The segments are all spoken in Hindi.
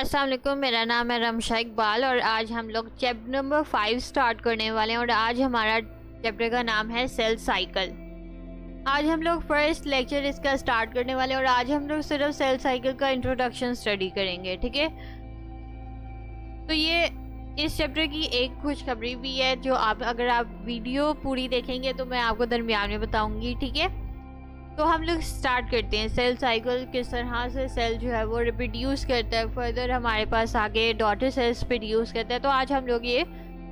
अस्सलाम वालेकुम, मेरा नाम है रमशा इकबाल और आज हम लोग चैप्टर नंबर 5 स्टार्ट करने वाले हैं। और आज हमारा चैप्टर का नाम है सेल साइकिल। आज हम लोग फर्स्ट लेक्चर इसका स्टार्ट करने वाले हैं और आज हम लोग सिर्फ सेल साइकिल का इंट्रोडक्शन स्टडी करेंगे, ठीक है। तो ये इस चैप्टर की एक खुशखबरी भी है जो अगर आप वीडियो पूरी देखेंगे तो मैं आपको दरमियान में बताऊंगी, ठीक है। तो हम लोग स्टार्ट करते हैं। सेल साइकिल किस तरह से सेल जो है वो रिप्रोड्यूस करता है, फर्दर हमारे पास आगे डॉटर सेल्स प्रोड्यूस करता है। तो आज हम लोग ये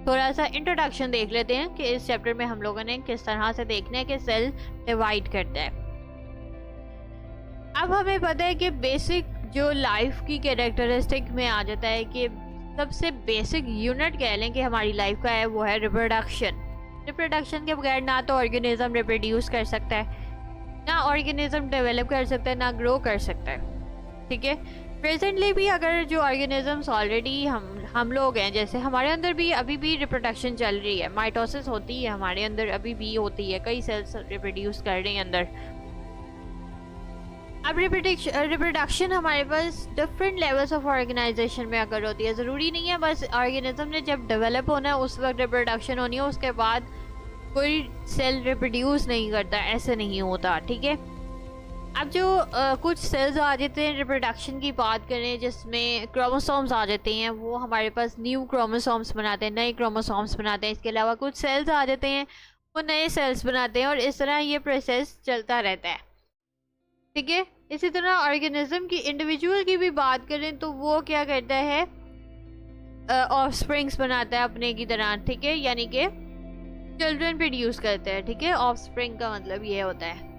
थोड़ा सा इंट्रोडक्शन देख लेते हैं कि इस चैप्टर में हम लोगों ने किस तरह से देखना है कि सेल डिवाइड करता है। अब हमें पता है कि बेसिक जो लाइफ की कैरेक्टरिस्टिक में आ जाता है कि सबसे बेसिक यूनिट कह लें कि हमारी लाइफ का है वो है रिप्रोडक्शन। रिप्रोडक्शन के बगैर ना तो ऑर्गेनिज्म रिप्रोड्यूस कर सकता है, ना ऑर्गेनिज्म डेवलप कर सकता है, ना ग्रो कर सकता है, ठीक है। प्रेजेंटली भी अगर जो ऑर्गेनिजम्स ऑलरेडी हम लोग हैं, जैसे हमारे अंदर भी अभी भी रिप्रोडक्शन चल रही है, माइटोसिस होती है हमारे अंदर अभी भी होती है, कई सेल्स रिप्रोड्यूस कर रहे हैं अंदर। अब रिप्रोडक्शन हमारे पास डिफरेंट लेवल्स ऑफ ऑर्गेनाइजेशन में अगर होती है, ज़रूरी नहीं है बस ऑर्गेनिज्म ने जब डेवलप होना है उस वक्त रिप्रोडक्शन होनी है, उसके बाद कोई सेल रिप्रोड्यूस नहीं करता, ऐसे नहीं होता, ठीक है। अब जो कुछ सेल्स आ जाते हैं रिप्रोडक्शन की बात करें जिसमें क्रोमोसोम्स आ जाते हैं, वो हमारे पास न्यू क्रोमोसोम्स बनाते हैं, नए क्रोमोसोम्स बनाते हैं। इसके अलावा कुछ सेल्स आ जाते हैं वो नए सेल्स बनाते हैं और इस तरह ये प्रोसेस चलता रहता है, ठीक है। इसी तरह ऑर्गेनिज्म की इंडिविजुअल की भी बात करें तो वो क्या करता है, ऑफस्प्रिंग्स बनाता है अपने की तरह, ठीक है, यानी कि चिल्ड्रन प्रोड्यूस करते हैं, ठीक है। ऑफस्प्रिंग का मतलब ये होता है।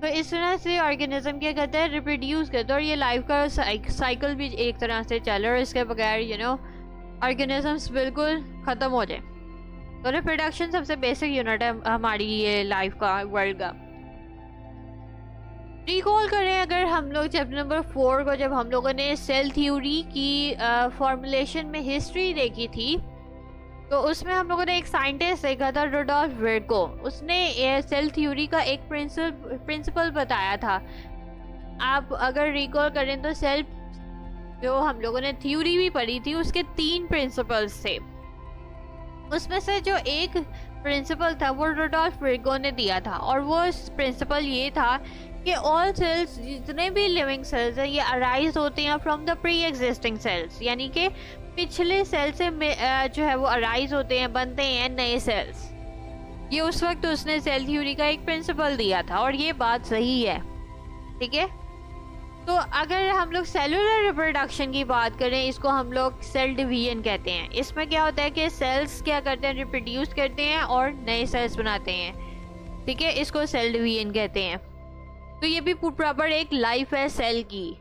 तो इस तरह से ऑर्गेनिज्म क्या करता है, रिप्रोड्यूस करता है और ये लाइफ का साइकिल भी एक तरह से चल रहा है। इसके बगैर ऑर्गेनिजम्स बिल्कुल ख़त्म हो जाए। तो रिप्रोडक्शन सबसे बेसिक यूनिट है हमारी ये लाइफ का, वर्ल्ड का। रिकॉल करें अगर हम लोग चैप्टर नंबर 4 को, जब हम लोगों ने सेल थ्योरी की फॉर्मुलेशन में हिस्ट्री देखी थी तो उसमें हम लोगों ने एक साइंटिस्ट देखा था, रुडोल्फ विर्को। उसने सेल थ्योरी का एक प्रिंसिपल बताया था। आप अगर रिकॉल करें तो सेल जो हम लोगों ने थ्योरी भी पढ़ी थी उसके 3 प्रिंसिपल्स थे। उसमें से जो एक प्रिंसिपल था वो रुडोल्फ विर्को ने दिया था और वो प्रिंसिपल ये था कि ऑल सेल्स, जितने भी लिविंग सेल्स हैं, ये अराइज होते हैं from the pre existing cells, यानी कि पिछले सेल से जो है वो अराइज होते हैं, बनते हैं नए सेल्स। ये उस वक्त उसने सेल थ्योरी का एक प्रिंसिपल दिया था और ये बात सही है, ठीक है। तो अगर हम लोग सेलुलर रिप्रोडक्शन की बात करें, इसको हम लोग सेल डिवीजन कहते हैं। इसमें क्या होता है कि सेल्स क्या करते हैं, रिप्रोड्यूस करते हैं और नए सेल्स बनाते हैं, ठीक है। इसको सेल डिवीजन कहते हैं। तो ये भी प्रॉपर एक लाइफ है सेल की,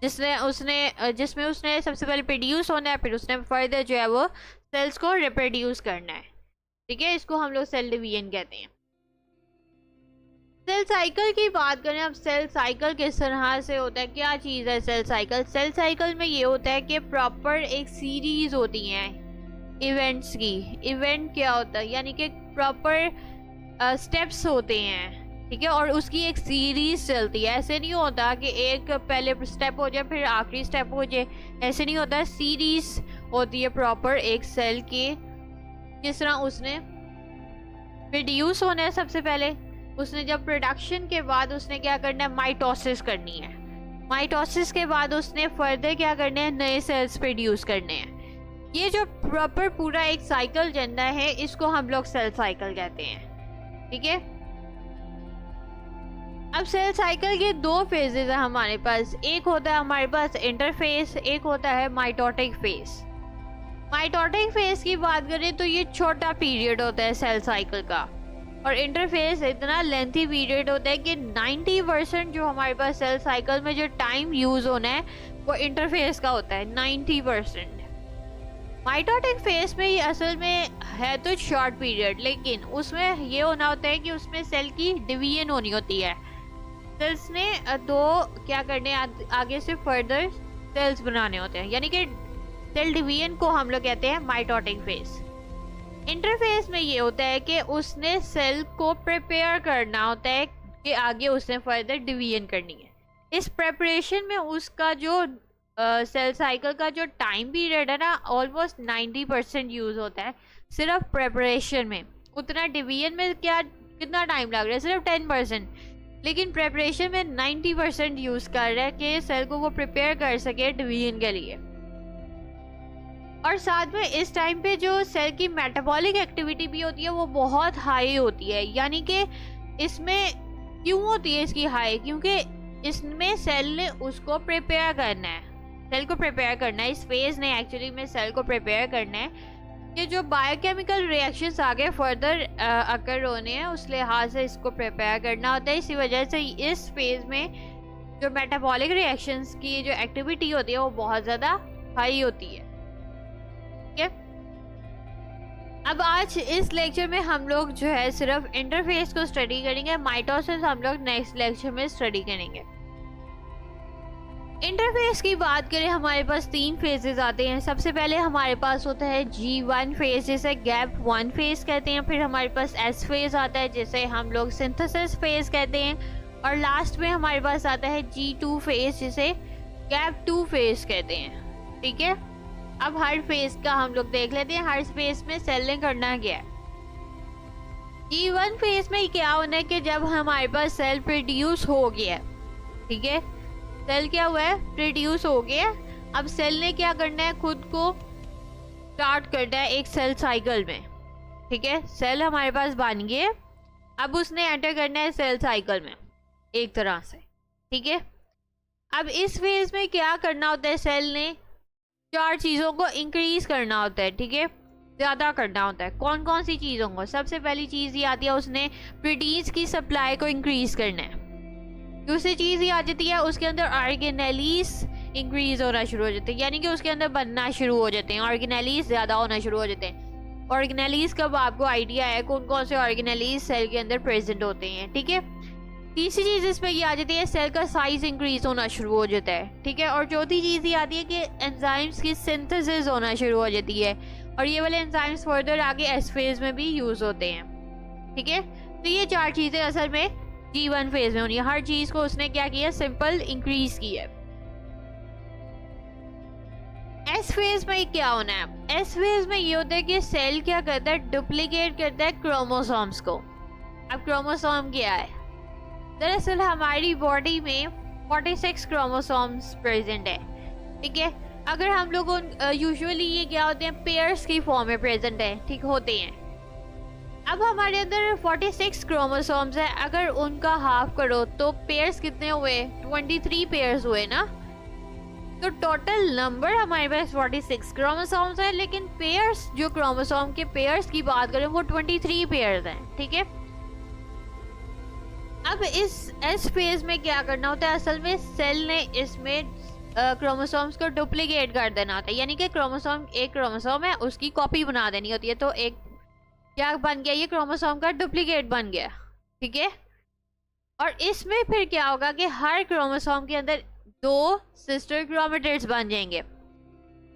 जिसमें उसने सबसे पहले प्रोड्यूस होना है, फिर उसने फर्दर जो है वो सेल्स को रिप्रोड्यूस करना है, ठीक है। इसको हम लोग सेल डिवीजन कहते हैं। सेल साइकिल की बात करें, अब सेल साइकिल किस तरह से होता है, क्या चीज़ है सेल साइकिल। सेल साइकिल में ये होता है कि प्रॉपर एक सीरीज होती है इवेंट्स की। इवेंट क्या होता है, यानी कि प्रॉपर स्टेप्स होते हैं, ठीक है, और उसकी एक सीरीज चलती है। ऐसे नहीं होता कि एक पहले स्टेप हो जाए फिर आखिरी स्टेप हो जाए, ऐसे नहीं होता। सीरीज होती है प्रॉपर एक सेल की। जिस तरह उसने प्रोड्यूस होना है, सबसे पहले उसने जब प्रोडक्शन के बाद उसने क्या करना है, माइटोसिस करनी है। माइटोसिस के बाद उसने फर्दर क्या करने हैं, नए सेल्स प्रोड्यूस करने हैं। ये जो प्रॉपर पूरा एक साइकिल चलना है, इसको हम लोग सेल साइकिल कहते हैं, ठीक है। अब सेल साइकिल के 2 फेजेस है हमारे पास। एक होता है हमारे पास इंटरफेस, एक होता है माइटोटिक फेज। माइटोटिक फेज की बात करें तो ये छोटा पीरियड होता है सेल साइकिल का, और इंटरफेस इतना लेंथी पीरियड होता है कि 90% जो हमारे पास सेल साइकिल में जो टाइम यूज होना है वो इंटरफेस का होता है, 90%। माइटोटिक फेज में ये असल में है तो शॉर्ट पीरियड, लेकिन उसमें ये होना होता है कि उसमें सेल की डिवीजन होनी होती है। सेल्स ने 2 क्या करने, आगे से फर्दर सेल्स बनाने होते हैं, यानी कि सेल डिवीजन को हम लोग कहते हैं माइटोटिक फेज। इंटरफेस में ये होता है कि उसने सेल को प्रिपेयर करना होता है कि आगे उसने फर्दर डिवीजन करनी है। इस प्रेपरेशन में उसका जो सेल साइकिल का जो टाइम पीरियड है ना ऑलमोस्ट 90% यूज होता है सिर्फ प्रेपरेशन में। उतना डिवीजन में क्या कितना टाइम लग रहा है, सिर्फ 10%, लेकिन प्रेपरेशन में 90% यूज कर रहा है कि सेल को वो प्रिपेयर कर सके डिवीजन के लिए। और साथ में इस टाइम पे जो सेल की मेटाबॉलिक एक्टिविटी भी होती है वो बहुत हाई होती है। यानी कि इसमें क्यों होती है इसकी हाई, क्योंकि इसमें सेल ने उसको प्रिपेयर करना है, सेल को प्रिपेयर करना है, इस फेज ने एक्चुअली में सेल को प्रिपेयर करना है कि जो बायोकेमिकल रिएक्शंस आगे फर्दर अकर होने हैं उस लिहाज से इसको प्रिपेयर करना होता है। इसी वजह से इस फेज में जो मेटाबॉलिक रिएक्शंस की जो एक्टिविटी होती है वो बहुत ज़्यादा हाई होती है। ठीक है, अब आज इस लेक्चर में हम लोग जो है सिर्फ इंटरफेस को स्टडी करेंगे, माइटोसिस हम लोग नेक्स्ट लेक्चर में स्टडी करेंगे। इंटरफेस की बात करें हमारे पास 3 फेजेस आते हैं। सबसे पहले हमारे पास होता है G1 फेज जिसे गैप 1 फेज कहते हैं, फिर हमारे पास S फेज आता है जिसे हम लोग सिंथेसिस फेज कहते हैं, और लास्ट में हमारे पास आता है G2 फेज जिसे गैप 2 फेज कहते हैं। ठीक है, अब हर फेज का हम लोग देख लेते हैं, हर फेज में सेल ने करना क्या है। G1 फेज में क्या होना है कि जब हमारे पास सेल प्रोड्यूस हो गया, ठीक है, सेल क्या हुआ है, प्रोड्यूस हो गया। अब सेल ने क्या करना है, खुद को स्टार्ट करना है एक सेल साइकिल में। ठीक है, सेल हमारे पास बन गए, अब उसने एंटर करना है सेल साइकिल में एक तरह से। ठीक है, अब इस फेज में क्या करना होता है, सेल ने 4 चीज़ों को इंक्रीज करना होता है। ठीक है, ज़्यादा करना होता है। कौन कौन सी चीज़ों को, सबसे पहली चीज़ ये आती है उसने प्रोटीन्स की सप्लाई को इंक्रीज करना है। दूसरी चीज़ ये आ जाती है उसके अंदर ऑर्गेनेलीज इंक्रीज होना शुरू हो जाते हैं, यानी कि उसके अंदर बनना शुरू हो जाते हैं, ऑर्गेनेलीज ज़्यादा होना शुरू हो जाते हैं। ऑर्गेनेलीज कब आपको आइडिया है कौन कौन से ऑर्गेनेलीज सेल के अंदर प्रेजेंट होते हैं। ठीक है, तीसरी चीज़ इसमें ये आ जाती है सेल का साइज इंक्रीज होना शुरू हो जाता है। ठीक है, और चौथी चीज़ ये आती है कि एंजाइम्स की सिंथेसिस होना शुरू हो जाती है, और ये वाले एंजाइम्स फर्दर आगे एस फेज में भी यूज़ होते हैं। ठीक है, तो ये 4 चीज़ें असल में G1 फेज में होनी है। हर चीज को उसने क्या किया, सिंपल इंक्रीज किया। एस फेज में क्या होना है, एस फेज में ये होता है कि सेल क्या करता है, डुप्लीकेट करता है क्रोमोसोम्स को। अब क्रोमोसोम क्या है, दरअसल हमारी बॉडी में 46 क्रोमोसोम्स प्रेजेंट है। ठीक है, अगर हम लोग यूजुअली ये क्या होते हैं, पेयर्स की फॉर्म में प्रेजेंट है, ठीक होते हैं। अब हमारे अंदर 46 क्रोमोसोम्स है, अगर उनका हाफ करो तो पेयर्स कितने हुए, 23 पेयर्स हुए ना। तो टोटल नंबर हमारे पास 46 क्रोमोसोम्स है, लेकिन पेयर्स, जो क्रोमोसोम के पेयर्स की बात करें वो 23 पेयर्स हैं। ठीक है, अब इस एस फेज में क्या करना होता है, असल में सेल ने इसमें क्रोमोसोम्स को डुप्लीकेट कर देना होता है, यानी कि क्रोमोसोम, एक क्रोमोसोम है उसकी कॉपी बना देनी होती है। तो एक क्या बन गया, ये क्रोमोसोम का डुप्लीकेट बन गया। ठीक है, और इसमें फिर क्या होगा कि हर क्रोमोसोम के अंदर 2 सिस्टर क्रोमेटिड्स बन जाएंगे,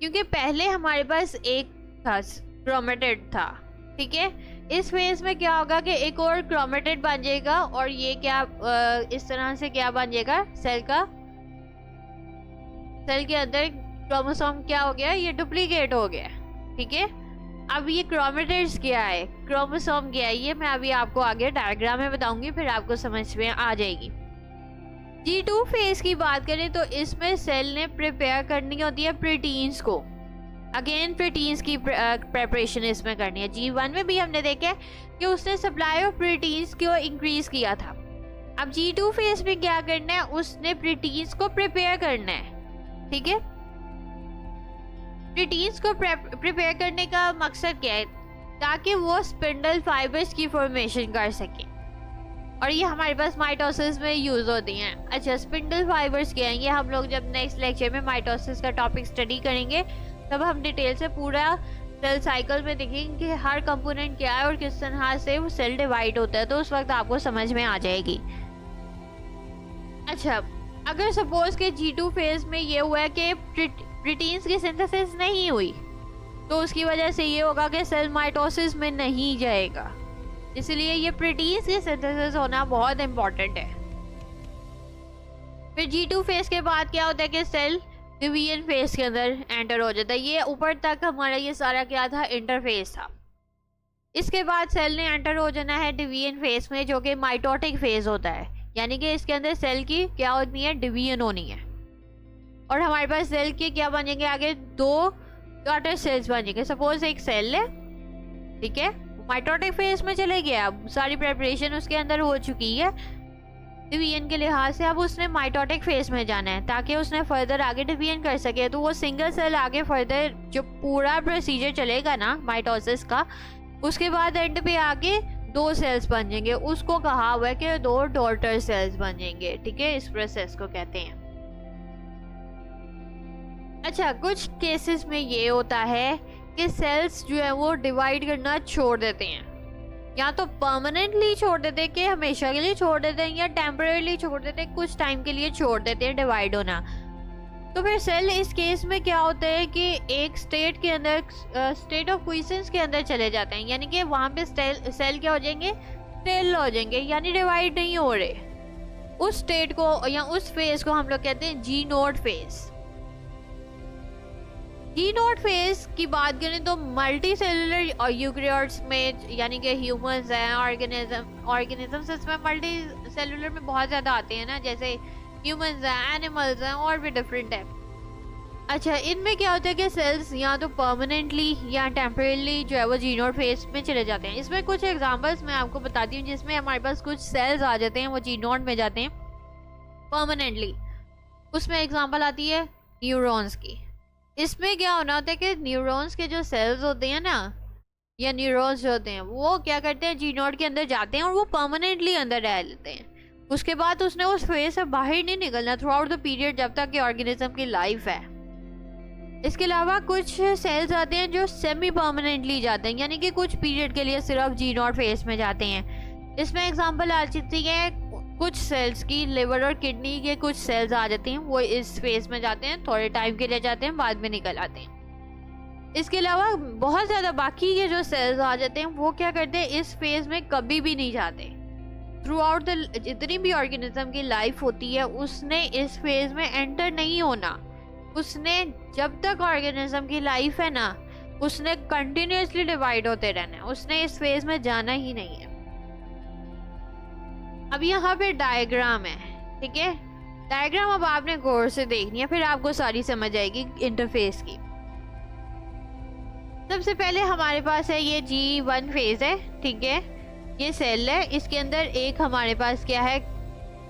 क्योंकि पहले हमारे पास एक था क्रोमेटिड था। ठीक है, इस फेज में क्या होगा कि एक और क्रोमेटिड बन जाएगा, और ये क्या इस तरह से क्या बन जाएगा, सेल के अंदर क्रोमोसोम क्या हो गया, ये डुप्लीकेट हो गया। ठीक है, अब ये क्रोमेटिड्स क्या है, क्रोमोसोम क्या है, ये मैं अभी आपको आगे डायग्राम में बताऊंगी, फिर आपको समझ में आ जाएगी। G2 फेज की बात करें तो इसमें सेल ने प्रिपेयर करनी होती है प्रोटीन्स को। अगेन प्रोटीन्स की प्रिपरेशन इसमें करनी है। G1 में भी हमने देखा कि उसने सप्लाई ऑफ प्रोटीन्स को इंक्रीज किया था। अब G2 फेज में क्या करना है, उसने प्रोटीन्स को प्रिपेयर करना है। ठीक है, प्रोटीन्स को प्रिपेयर करने का मकसद क्या है, ताकि वो स्पिंडल फाइबर्स की फॉर्मेशन कर सके, और ये हमारे पास माइटोसिस में यूज होती हैं। अच्छा, स्पिंडल फाइबर्स क्या हैं, ये हम लोग जब नेक्स्ट लेक्चर में माइटोसिस का टॉपिक स्टडी करेंगे तब हम डिटेल से पूरा सेल साइकिल में देखेंगे कि हर कंपोनेंट क्या है और किस तरह से वो सेल डिवाइड होता है, तो उस वक्त आपको समझ में आ जाएगी। अच्छा, अगर सपोज के G2 फेज में ये हुआ है कि प्रोटीन्स की सिंथेसिस नहीं हुई, तो उसकी वजह से ये होगा कि सेल माइटोसिस में नहीं जाएगा, इसलिए ये प्रोटीन्स की सिंथेसिस होना बहुत इंपॉर्टेंट है। फिर G2 फेज के बाद क्या होता है कि सेल डिवीजन फेज के अंदर एंटर हो जाता है। ये ऊपर तक हमारा ये सारा क्या था, इंटरफेस था। इसके बाद सेल ने एंटर हो जाना है डिवीजन फेज में, जो कि माइटोटिक फेज होता है, यानी कि इसके अंदर सेल की क्या होनी है, डिवीजन होनी है। और हमारे पास सेल के क्या बनेंगे आगे, दो डॉटर सेल्स बनेंगे। सपोज एक सेल है, ठीक है, माइटोटिक फेज में चले गया, अब सारी प्रेपरेशन उसके अंदर हो चुकी है डिवीजन के लिहाज से। अब उसने माइटोटिक फेज में जाना है ताकि उसने फर्दर आगे डिवीजन कर सके। तो वो सिंगल सेल आगे फर्दर जो पूरा प्रोसीजर चलेगा ना माइटोसिस का, उसके बाद एंड पे आगे दो सेल्स बन जाएंगे। उसको कहा हुआ है कि दो डॉटर सेल्स बन जाएंगे, ठीक है, इस प्रोसेस को कहते हैं। अच्छा, कुछ केसेस में ये होता है कि सेल्स जो है वो डिवाइड करना छोड़ देते हैं, या तो परमानेंटली छोड़ देते हैं कि हमेशा के लिए छोड़ देते हैं, या टेम्परेली छोड़ देते हैं, कुछ टाइम के लिए छोड़ देते हैं डिवाइड होना। तो फिर सेल इस केस में क्या होता है कि एक स्टेट के अंदर, स्टेट ऑफ क्विसेंस के अंदर चले जाते हैं, यानी कि वहाँ पे सेल क्या हो जाएंगे, स्टेल हो जाएंगे, यानी डिवाइड नहीं हो रहे। उस स्टेट को या उस फेज को हम लोग कहते हैं जी नोड फेज। जी नोड फेज की बात करें तो मल्टी सेलुलर यूकैरियोट्स में, यानी कि ह्यूमंस हैं, ऑर्गेनिजम्स इसमें मल्टी सेलुलर में बहुत ज़्यादा आते हैं ना, जैसे ह्यूमंस हैं, एनिमल्स हैं, और भी डिफरेंट है। अच्छा, इनमें क्या होता है कि सेल्स या तो परमानेंटली या टेम्परेली जो है वो जी नोड फेज में चले जाते हैं। इसमें कुछ एग्जांपल्स मैं आपको बताती हूँ जिसमें हमारे पास कुछ सेल्स आ जाते हैं, वो जी नोड में जाते हैं परमानेंटली। उसमें एग्जांपल आती है न्यूरॉन्स की। इसमें क्या होना होता है कि न्यूरॉन्स के जो सेल्स होते हैं ना, या न्यूरॉन्स जो होते हैं, वो क्या करते हैं, जी नोड के अंदर जाते हैं और वो परमानेंटली अंदर रह लेते हैं। उसके बाद उसने उस फेज से बाहर नहीं निकलना थ्रू आउट द पीरियड जब तक कि ऑर्गेनिज्म की लाइफ है। इसके अलावा कुछ सेल्स आते हैं जो सेमी परमानेंटली जाते हैं, यानी कि कुछ पीरियड के लिए सिर्फ जी नोड फेज में जाते हैं। इसमें एग्जांपल आ सकती है कुछ सेल्स की, लिवर और किडनी के कुछ सेल्स आ जाते हैं, वो इस फेज में जाते हैं, थोड़े टाइम के लिए जाते हैं, बाद में निकल आते हैं। इसके अलावा बहुत ज़्यादा बाकी के जो सेल्स आ जाते हैं वो क्या करते हैं, इस फेज में कभी भी नहीं जाते। थ्रू आउट द जितनी भी ऑर्गेनिज्म की लाइफ होती है उसने इस फेज में एंटर नहीं होना। उसने जब तक ऑर्गेनिज्म की लाइफ है ना, उसने कंटिन्यूसली डिवाइड होते रहना है, उसने इस फेज में जाना ही नहीं है। अब यहाँ पे डायग्राम है, ठीक है, डायग्राम अब आपने गौर से देखनी है, फिर आपको सारी समझ आएगी इंटरफेस की। सबसे पहले हमारे पास है ये G1 फेज है, ठीक है, ये सेल है, इसके अंदर एक हमारे पास क्या है,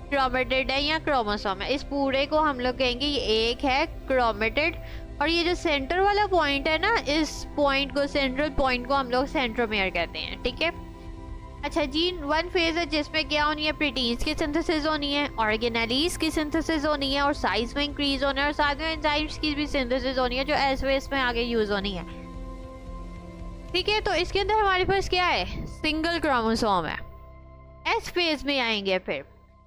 क्रोमेटिड है या क्रोमोसोम है। इस पूरे को हम लोग कहेंगे ये एक है क्रोमेटिड, और ये जो सेंटर वाला पॉइंट है ना, इस पॉइंट को, सेंट्रल पॉइंट को हम लोग सेंट्रोमेयर कहते हैं, ठीक है। अच्छा, G1 फेज है जिसमें क्या होनी है, प्रोटीन्स की सिंथेसिस होनी है, ऑर्गेनेलीज की सिंथेसिस होनी है, और साइज में इंक्रीज होना है, और साथ में एंजाइम्स की भी सिंथेसिस होनी है जो एस फेज में आगे यूज होनी है, ठीक है। तो इसके अंदर हमारे पास क्या है, सिंगल क्रोमोसोम है। एस फेज में आएंगे, फिर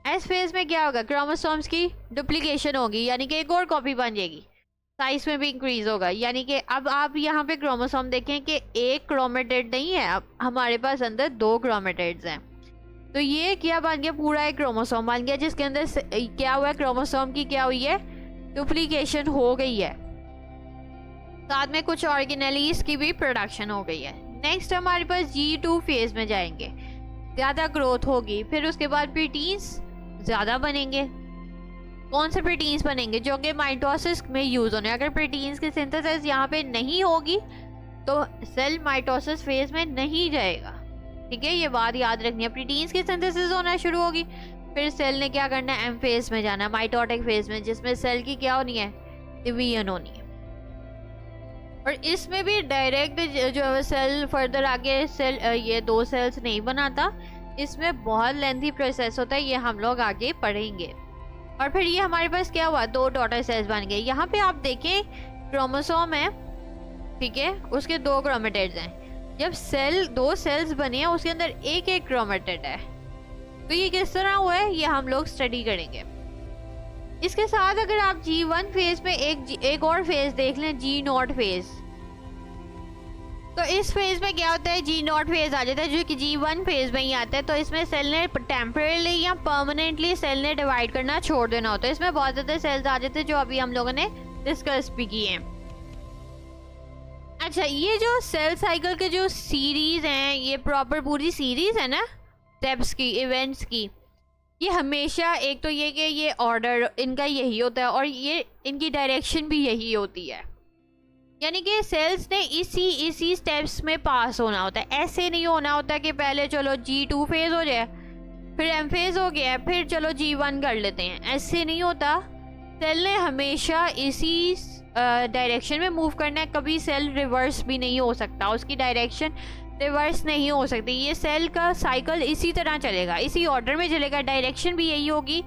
एस फेज में क्या होगा, क्रोमोसोम्स की डुप्लीकेशन होगी, यानी कि एक और कॉपी बन जाएगी, साइज में भी इंक्रीज होगा। यानी कि अब आप यहाँ पे क्रोमोसोम देखें कि एक क्रोमेटिड नहीं है, अब हमारे पास अंदर दो क्रोमेटिड्स हैं। तो ये क्या बन गया, पूरा एक क्रोमोसोम बन गया जिसके अंदर क्या हुआ है, क्रोमोसोम की क्या हुई है, डुप्लीकेशन हो गई है, साथ में कुछ ऑर्गेनेलीज की भी प्रोडक्शन हो गई है। नेक्स्ट हमारे पास G2 फेज में जाएंगे, ज़्यादा ग्रोथ होगी, फिर उसके बाद प्रोटीन्स ज़्यादा बनेंगे। कौन से प्रोटीन्स बनेंगे, जो कि माइटोसिस में यूज होने। अगर प्रोटीन्स की सिंथेसिस यहाँ पे नहीं होगी तो सेल माइटोसिस फेज में नहीं जाएगा, ठीक है, ये बात याद रखनी है। प्रोटीन्स की सिंथेसिस होना शुरू होगी, फिर सेल ने क्या करना है, एम फेज में जाना है, माइटोटिक फेज में, जिसमें सेल की क्या होनी है, डिवीजन होनी है। और इसमें भी डायरेक्ट जो है सेल फर्दर आगे सेल ये दो सेल्स नहीं बनाता, इसमें बहुत लेंथी प्रोसेस होता है, ये हम लोग आगे पढ़ेंगे। और फिर ये हमारे पास क्या हुआ, दो डॉटर सेल्स बन गए। यहाँ पे आप देखें क्रोमोसोम है, ठीक है, उसके दो क्रोमेटिड्स हैं। जब सेल दो सेल्स बने हैं उसके अंदर एक एक क्रोमेटिड है, तो ये किस तरह हुआ है ये हम लोग स्टडी करेंगे। इसके साथ अगर आप G1 फेज में एक और फेज देख लें, G0 फेज, तो इस फेज में क्या होता है, G0 फेज आ जाता है, जो कि G1 फेज में ही आता है। तो इसमें सेल ने टेम्परेली या परमानेंटली सेल ने डिवाइड करना छोड़ देना होता है। इसमें बहुत ज़्यादा सेल्स आ जाते हैं जो अभी हम लोगों ने डिस्कस भी किए हैं। अच्छा, ये जो सेल साइकिल के जो सीरीज हैं, ये प्रॉपर पूरी सीरीज है ना स्टेप्स की, इवेंट्स की, ये हमेशा एक तो ये कि ये ऑर्डर इनका यही होता है और ये इनकी डायरेक्शन भी यही होती है। यानी कि सेल्स ने इसी स्टेप्स में पास होना होता है। ऐसे नहीं होना होता कि पहले चलो G2 फेज हो जाए, फिर M फेज हो गया, फिर चलो G1 कर लेते हैं। ऐसे नहीं होता। सेल ने हमेशा इसी डायरेक्शन में मूव करना है। कभी सेल रिवर्स भी नहीं हो सकता, उसकी डायरेक्शन रिवर्स नहीं हो सकती। ये सेल का साइकिल इसी तरह चलेगा, इसी ऑर्डर में चलेगा, डायरेक्शन भी यही होगी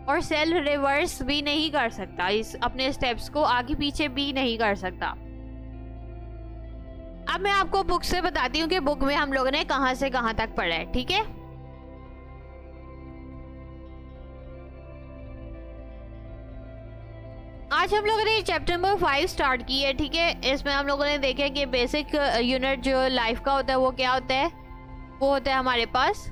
और सेल रिवर्स भी नहीं कर सकता, इस अपने स्टेप्स को आगे पीछे भी नहीं कर सकता। अब मैं आपको बुक से बताती हूँ कि बुक में हम लोगों ने कहाँ से कहाँ तक पढ़ा है, ठीक है। आज हम लोगों ने चैप्टर नंबर 5 स्टार्ट की है, ठीक है। इसमें हम लोगों ने देखा कि बेसिक यूनिट जो लाइफ का होता है वो क्या होता है, वो होता है हमारे पास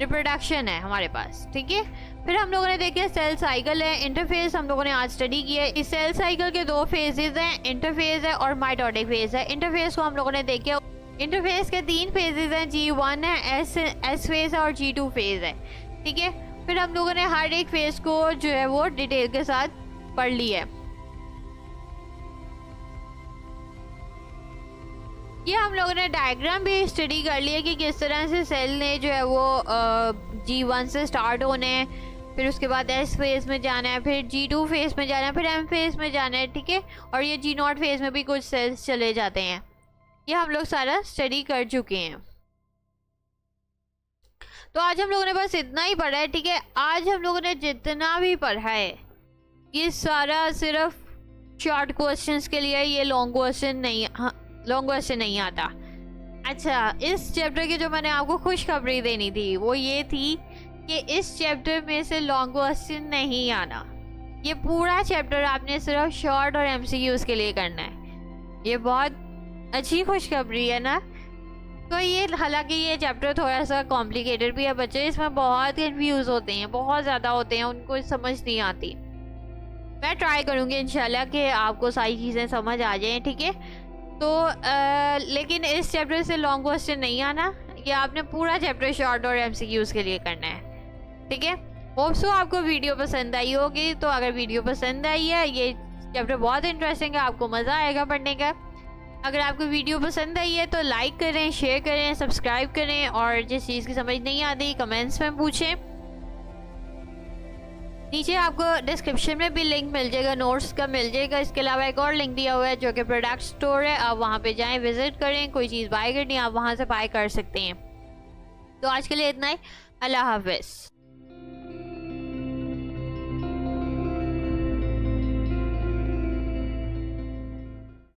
रिप्रोडक्शन है हमारे पास, ठीक है। फिर हम लोगों ने देखा सेल साइकिल है, इंटरफेस हम लोगों ने आज स्टडी किया है। इस सेल साइकिल के 2 फेजेस हैं, इंटरफेस है और माइटोटिक फेज है। इंटरफेस को हम लोगों ने देखा, इंटरफेस के 3 फेजेस हैं, G1 है, एस फेज है और G2 फेज है, ठीक है। फिर हम लोगों ने हर एक फेज को जो है वो डिटेल के साथ पढ़ लिया है। ये हम लोगों ने डायग्राम भी स्टडी कर लिया कि किस तरह से सेल ने जो है वो G1 से स्टार्ट होने हैं, फिर उसके बाद S फेज में जाना है, फिर G2 फेज में जाना है, फिर M फेज में जाना है, ठीक है। और ये G0 फेज में भी कुछ सेल्स चले जाते हैं। ये हम लोग सारा स्टडी कर चुके हैं। तो आज हम लोगों ने बस इतना ही पढ़ा है, ठीक है। आज हम लोगों ने जितना भी पढ़ा है ये सारा सिर्फ शॉर्ट क्वेश्चंस के लिए, ये लॉन्ग क्वेश्चन नहीं आता। अच्छा, इस चैप्टर की जो मैंने आपको खुशखबरी देनी थी वो ये थी कि इस चैप्टर में से लॉन्ग क्वेश्चन नहीं आना। ये पूरा चैप्टर आपने सिर्फ शॉर्ट और MCQs के लिए करना है। ये बहुत अच्छी खुशखबरी है ना। तो ये हालांकि ये चैप्टर थोड़ा सा कॉम्प्लिकेटेड भी है, बच्चे इसमें बहुत कंफ्यूज होते हैं, बहुत ज़्यादा होते हैं, उनको समझ नहीं आती। मैं ट्राई करूँगी इंशाल्लाह कि आपको सारी चीज़ें समझ आ जाएं, ठीक है। तो लेकिन इस चैप्टर से लॉन्ग क्वेश्चन नहीं आना, ये आपने पूरा चैप्टर शॉर्ट और MCQs के लिए करना है, ठीक है। होप सो आपको वीडियो पसंद आई होगी। तो अगर वीडियो पसंद आई है, ये चैप्टर बहुत इंटरेस्टिंग है, आपको मज़ा आएगा पढ़ने का। अगर आपको वीडियो पसंद आई है तो लाइक करें, शेयर करें, सब्सक्राइब करें और जिस चीज़ की समझ नहीं आती कमेंट्स में पूछें। नीचे आपको डिस्क्रिप्शन में भी लिंक मिल जाएगा, नोट्स का मिल जाएगा। इसके अलावा एक और लिंक दिया हुआ है जो कि प्रोडक्ट स्टोर है, आप वहाँ पे जाएं, विजिट करें, कोई चीज़ बाय करनी है आप वहाँ से बाय कर सकते हैं। तो आज के लिए इतना ही, अल्लाह हाफिज़।